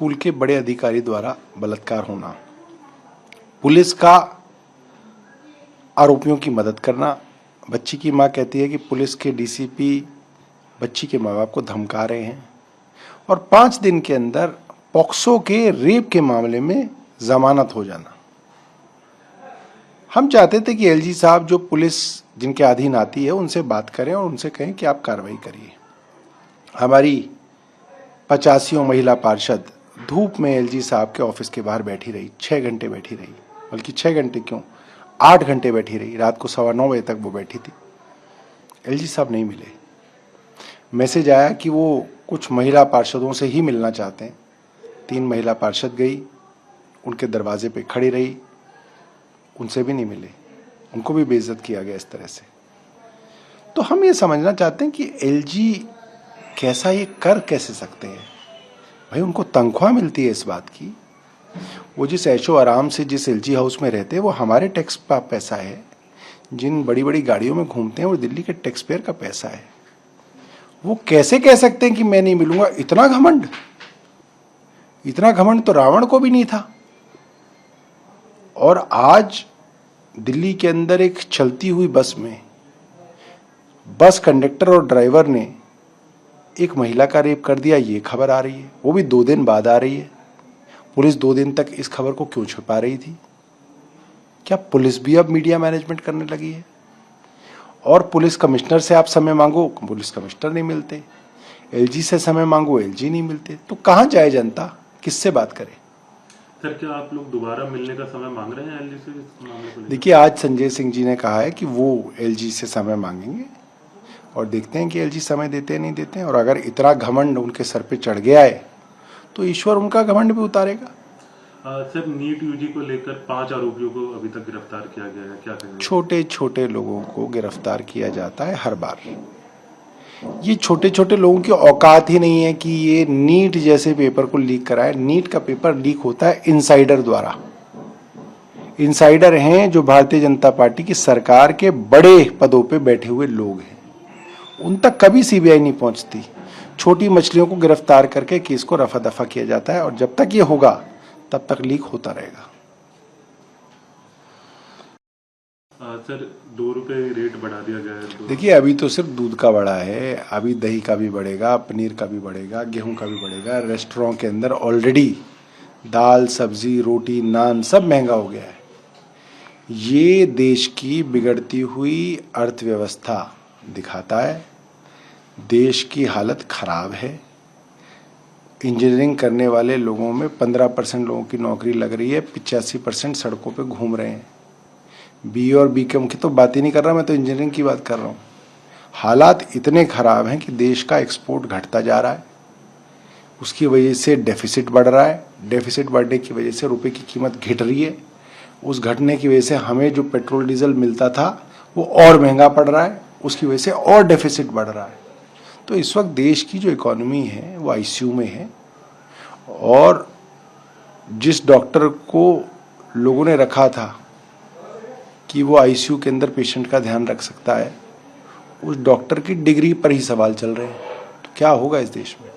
School के बड़े अधिकारी द्वारा बलात्कार होना, पुलिस का आरोपियों की मदद करना। बच्ची की मां कहती है कि पुलिस के डीसीपी बच्ची के माँ बाप को धमका रहे हैं और 5 दिन के अंदर पॉक्सो के रेप के मामले में जमानत हो जाना। हम चाहते थे कि एलजी साहब जो पुलिस जिनके अधीन आती है उनसे बात करें और उनसे कहें कि आप कार्रवाई करिए। हमारी 85 महिला पार्षद धूप में एलजी साहब के ऑफिस के बाहर बैठी रही, 6 घंटे बैठी रही, बल्कि 6 घंटे क्यों 8 घंटे बैठी रही। रात को 9:15 बजे तक वो बैठी थी। एलजी साहब नहीं मिले। मैसेज आया कि वो कुछ महिला पार्षदों से ही मिलना चाहते हैं। 3 महिला पार्षद गई, उनके दरवाजे पे खड़ी रही, उनसे भी नहीं मिले, उनको भी बेइज्जत किया गया इस तरह से। तो हम ये समझना चाहते हैं कि एलजी कैसा ये कर कैसे सकते हैं। भाई उनको तनख्वाह मिलती है इस बात की, वो जिस ऐशो आराम से जिस एलजी हाउस में रहते हैं वो हमारे टैक्स का पैसा है। जिन बड़ी बड़ी गाड़ियों में घूमते हैं वो दिल्ली के टैक्स पेयर का पैसा है। वो कैसे कह सकते हैं कि मैं नहीं मिलूंगा? इतना घमंड, इतना घमंड तो रावण को भी नहीं था। और आज दिल्ली के अंदर एक चलती हुई बस में बस कंडक्टर और ड्राइवर ने एक महिला का रेप कर दिया, ये खबर आ रही है, वो भी 2 दिन बाद आ रही है। पुलिस 2 दिन तक इस खबर को क्यों छुपा रही थी? क्या पुलिस भी अब मीडिया मैनेजमेंट करने लगी है? और पुलिस कमिश्नर से आप समय मांगो, पुलिस कमिश्नर नहीं मिलते, एलजी से समय मांगो, एलजी नहीं मिलते। तो कहां जाए जनता, किससे बात करे? सर क्या आप लोग दोबारा मिलने का समय मांग रहे हैं एलजी से इस मामले को? देखिए, आज संजय सिंह जी ने कहा है कि वो एलजी से समय मांगेंगे और देखते हैं कि एलजी समय देते हैं नहीं देते हैं। और अगर इतना घमंड उनके सर पे चढ़ गया है तो ईश्वर उनका घमंड भी उतारेगा। सर नीट यूजी को लेकर 5 आरोपियों को अभी तक गिरफ्तार किया गया है, क्या कहेंगे? छोटे छोटे लोगों को गिरफ्तार किया जाता है हर बार। ये छोटे छोटे लोगों की औकात ही नहीं है कि ये नीट जैसे पेपर को लीक कराए। नीट का पेपर लीक होता है इनसाइडर द्वारा। इनसाइडर हैं जो भारतीय जनता पार्टी की सरकार के बड़े पदों पे बैठे हुए लोग हैं, उन तक कभी सीबीआई नहीं पहुंचती। छोटी मछलियों को गिरफ्तार करके केस को रफा दफा किया जाता है और जब तक ये होगा तब तक लीक होता रहेगा। सर 2 रुपए रेट बढ़ा दिया गया है। देखिए, अभी तो सिर्फ दूध का बढ़ा है, अभी दही का भी बढ़ेगा, पनीर का भी बढ़ेगा, गेहूं का भी बढ़ेगा। रेस्टोरेंट के अंदर ऑलरेडी दाल, सब्जी, रोटी, नान सब महंगा हो गया है। ये देश की बिगड़ती हुई अर्थव्यवस्था दिखाता है। देश की हालत खराब है। इंजीनियरिंग करने वाले लोगों में 15% लोगों की नौकरी लग रही है, 85% सड़कों पे घूम रहे हैं। बी और बीकॉम की तो बात ही नहीं कर रहा, मैं तो इंजीनियरिंग की बात कर रहा हूँ। हालात इतने खराब हैं कि देश का एक्सपोर्ट घटता जा रहा है, उसकी वजह से डेफिसिट बढ़ रहा है। डेफिसिट बढ़ने की वजह से रुपए की कीमत घट रही है। उस घटने की वजह से हमें जो पेट्रोल डीजल मिलता था वो और महंगा पड़ रहा है, उसकी वजह से और डेफिसिट बढ़ रहा है। तो इस वक्त देश की जो इकोनॉमी है वो आईसीयू में है। और जिस डॉक्टर को लोगों ने रखा था कि वो आईसीयू के अंदर पेशेंट का ध्यान रख सकता है, उस डॉक्टर की डिग्री पर ही सवाल चल रहे हैं। तो क्या होगा इस देश में?